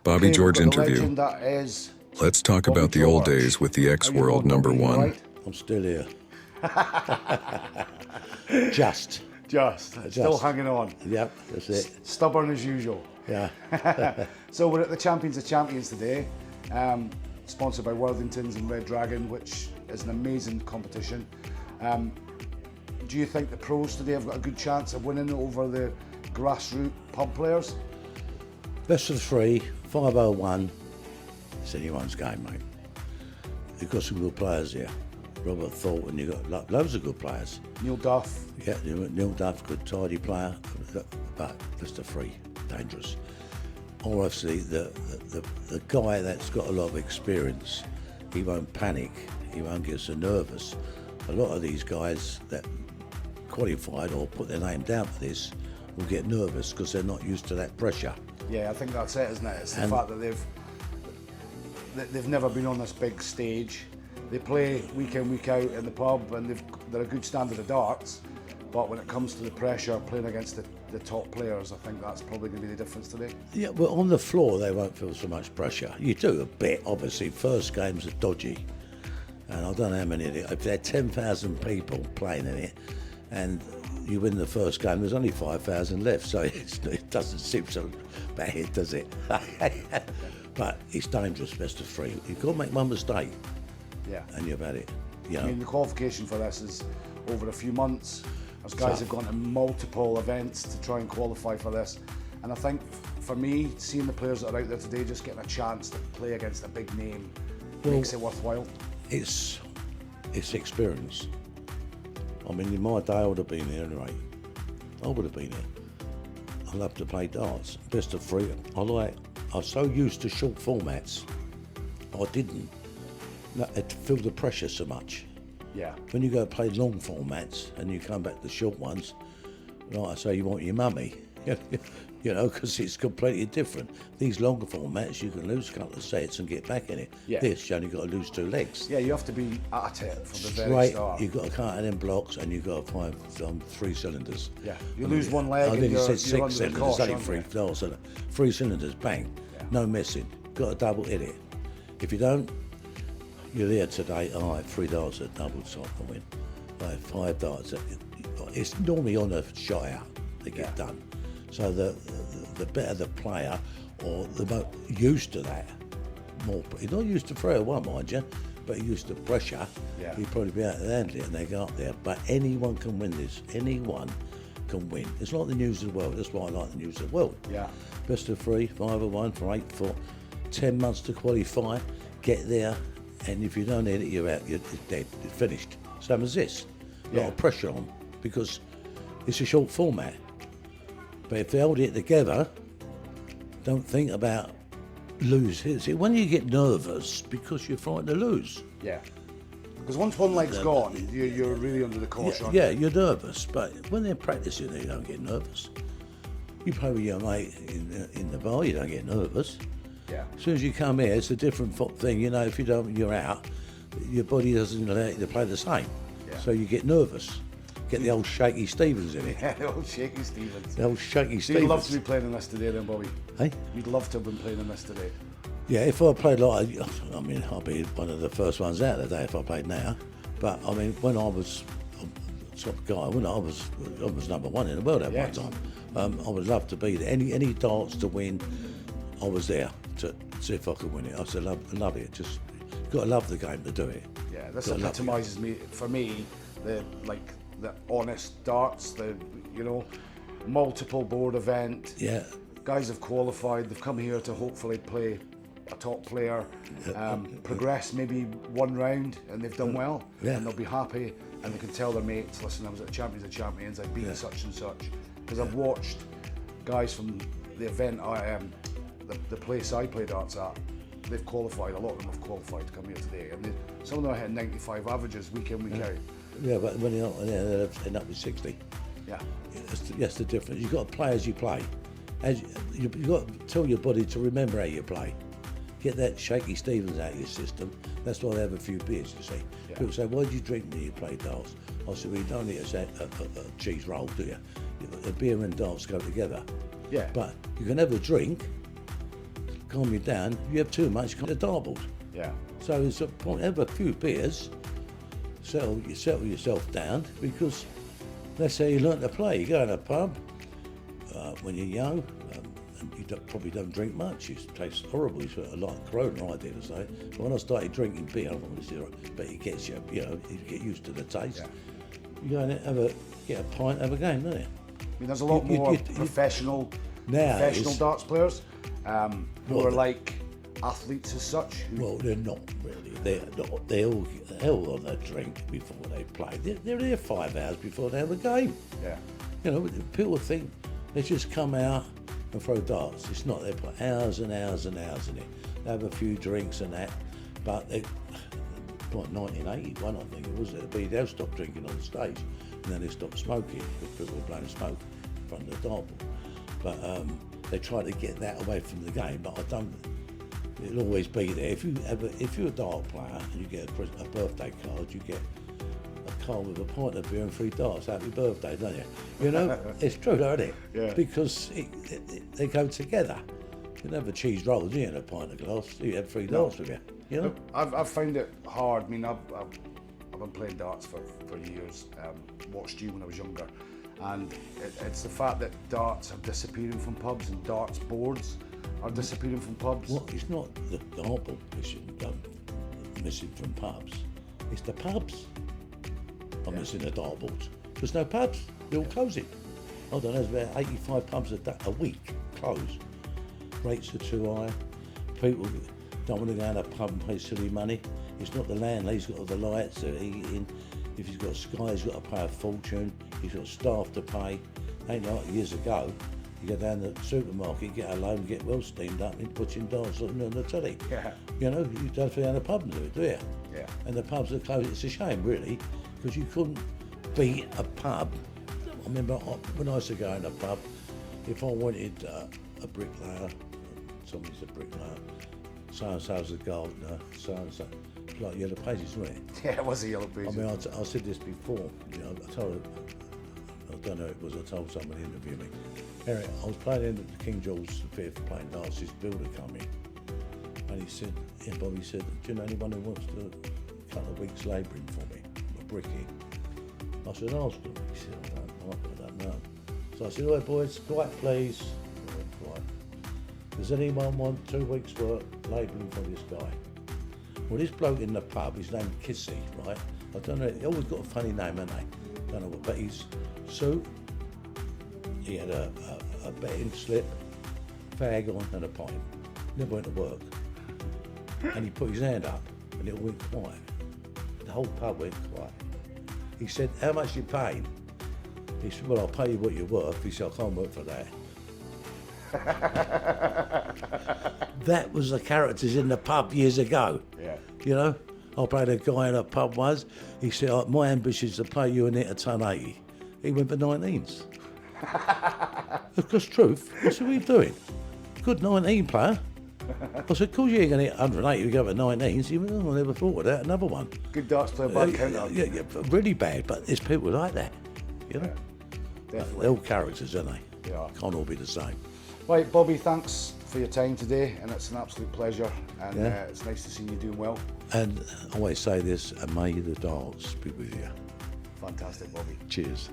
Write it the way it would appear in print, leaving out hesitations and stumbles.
Bobby George we've got the interview. legend that is Let's talk Bobby about the old George. days with the How X-World you doing, number Bobby? You one. all right? I'm still here. Just. Still hanging on. Yep, that's it. Stubborn as usual. Yeah. So we're at the Champions of Champions today, sponsored by Worthingtons and Red Dragon, which is an amazing competition. Do you think the pros today have got a good chance of winning over the grassroots pub players? Best of three, 501. It's anyone's game, mate. You've got some good players here. Robert Thornton, you've got loads of good players. Neil Duff. Yeah, Neil Duff, good tidy player, but best of three, dangerous. Obviously, the guy that's got a lot of experience, he won't panic, he won't get so nervous. A lot of these guys that qualified or put their name down for this will get nervous because they're not used to that pressure. Yeah, I think that's it, isn't it? It's the fact that they've never been on this big stage. They play week in, week out in the pub, and they're a good standard of darts. But when it comes to the pressure, playing against the top players, I think that's probably going to be the difference today. Yeah, well, on the floor they won't feel so much pressure. You do a bit, obviously. First games are dodgy, and I don't know how many. If there are 10,000 people playing in it, and you win the first game, there's only 5,000 left, so it doesn't seem so bad, does it? But it's dangerous, best of three. You've got to make one mistake, Yeah. and you've had it. You I know? mean, the qualification for this is over a few months. As guys have gone to multiple events to try and qualify for this. And I think, for me, seeing the players that are out there today, just getting a chance to play against a big name makes it worthwhile. It's experience. I mean, in my day, I would have been here anyway. I would have been here. I love to play darts. Best of three. I was so used to short formats. I didn't feel the pressure so much. Yeah. When you go play long formats and you come back to short ones, like I say, you want your mummy, you know, because it's completely different. These longer formats, you can lose a couple of sets and get back in it. Yeah. This, you only got to lose two legs. Yeah, you have to be at it from the very Straight, start. you've got to cut in blocks and you've got to find 3 cylinders. Yeah, you lose one leg I and think you you're said under 6 the cylinders, cosh, only aren't three, you? no, so 3 cylinders, bang, no missing. Got to double hit it. If you don't, you're there today, I have 3 darts at double top and win. I have 5 darts. It's normally on a shot out they get done. So the better the player, or the more used to that, he's not used to 301, mind you, but he's used to pressure. Yeah. He'd probably be able to handle it and they go up there. But anyone can win this. Anyone can win. It's like the news of the world. That's why I like the news of the world. Yeah. Best of 3, 501 for 8 for 10 months to qualify. Get there, and if you don't hit it, you're out. You're dead. You're finished. Same as this. A lot of pressure on because it's a short format. But if they hold it together, don't think about losing. See, when you get nervous because you're frightened to lose. Yeah. Because once one leg's gone, you're really under the cosh, aren't Yeah, you're nervous. But when they're practicing, you don't get nervous. You play with your mate in the bar, you don't get nervous. Yeah. As soon as you come here, it's a different thing. You know, if you don't, you're out. Your body doesn't allow you to play the same. Yeah. So you get nervous. Get the old Shaky Stevens in it. Yeah, the old Shaky Stevens. The old Shaky So Stevens. you'd love to be playing in this today then, Bobby? Hey? You'd love to have been playing in this today? Yeah, if I played like, I mean, I'll be one of the first ones out today if I played now. But I mean, when I was a top guy, when I was number 1 in the world at one time. I would love to be there. Any darts to win, I was there to see if I could win it. I said, love it. Just got to love the game to do it. Yeah, this Gotta love epitomises for me, the honest darts, multiple board event. Yeah. Guys have qualified, they've come here to hopefully play a top player, progress maybe one round, and they've done well, and they'll be happy, and they can tell their mates, listen, I was at the Champions of Champions, I beat such and such. Because I've watched guys from the event, the place I play darts at, they've qualified, a lot of them have qualified to come here today, and some of them are hitting 95 averages week in, week out. Yeah, but when they're end up with 60. Yeah. That's the difference. You've got to play as you play. You've got to tell your body to remember how you play. Get that Shaky Stevens out of your system. That's why they have a few beers, you see. Yeah. People say, why do you drink when you play darts? I said, well, you don't eat a cheese roll, do you? A beer and darts go together. Yeah. But you can have a drink, calm you down. You have too much, you can't dartboard. Yeah. So it's a point, have a few beers, settle yourself down, because that's how you learn to play. You go in a pub when you're young, and you probably don't drink much. It tastes horrible. It's like Corona, I dare to say. But when I started drinking beer, but it gets you, you get used to the taste. Yeah. You go in there, get a pint, have a game, don't you? I mean, there's a lot more professional darts players who are like athletes as such. Well, they're not really. They all hell on a drink before they play. They're there 5 hours before they have a game. Yeah. You know, people think they just come out and throw darts. It's not. They put hours and hours and hours in it. They have a few drinks and that, but like 1981, I think it was. They'll stop drinking on stage, and then they stop smoking because people were blowing smoke in front of the dartboard. But they try to get that away from the game. But I don't. It'll always be there. If you're a dart player and you get a birthday card, you get a card with a pint of beer and 3 darts. Happy birthday, don't you? You know, it's true, don't it? Yeah. Because they go together. You never cheese rolls, you and a pint of glass. You have 3 darts with you. You know. I've found it hard. I mean, I've been playing darts for years. Watched you when I was younger, and it's the fact that darts are disappearing from pubs and darts boards are disappearing from pubs. Well, it's not the dartboard missing from pubs. It's the pubs are missing the dartboards. There's no pubs. They're all closing. I don't know, there's about 85 pubs a week closed. Rates are too high. People don't want to go in a pub and pay silly money. It's not the landlord, he's got all the lights, they're eating. If he's got Sky, he's got to pay a fortune. He's got staff to pay. Ain't like years ago. You go down the supermarket, get a loan, get well steamed up and put in darts on the telly. Yeah. You know, you don't feel in a pub and do it, do you? Yeah. And the pubs are closed. It's a shame, really, because you couldn't beat a pub. I remember when I used to go in a pub, if I wanted a bricklayer, somebody's a bricklayer, so-and-so's a gardener, so-and-so, it's like Yellow Pages, wasn't it? Yeah, it was a Yellow Pages. I mean, I said this before, you know, I don't know who it was, I told somebody interviewing me. Eric, I was playing in the King George V, playing darts, this builder come in, and he said, Bobby said, do you know anyone who wants to a couple of weeks labouring for me, a brickie? I said, ask them. He said, I don't know. So I said, all right, boys, quiet please. I went quiet. Does anyone want 2 weeks' work labelling for this guy? Well, this bloke in the pub, his name's Kissy, right? I don't know, he always got a funny name, haven't they? Don't know what, but his suit, he had a betting slip, fag on and a pint. Never went to work. And he put his hand up and it all went quiet. The whole pub went quiet. He said, how much you paying? He said, well, I'll pay you what you're worth. He said, I can't work for that. That was the characters in the pub years ago. Yeah. You know, I played a guy in a pub once. He said, my ambition is to play you in it a ton 80. He went for 19s. Because truth, I said, what are you doing? Good 19 player. I said, of course you ain't going to hit 180, you go for 19s. He went, oh, I never thought of that, another one. Good darts player, bad counter. Yeah, really bad, but there's people like that. You know? Definitely. They're all characters, aren't they? Yeah. Can't all be the same. Right, Bobby, thanks for your time today, and it's an absolute pleasure, and it's nice to see you doing well. And I always say this, and may the darts be with you. Fantastic, Bobby. Cheers.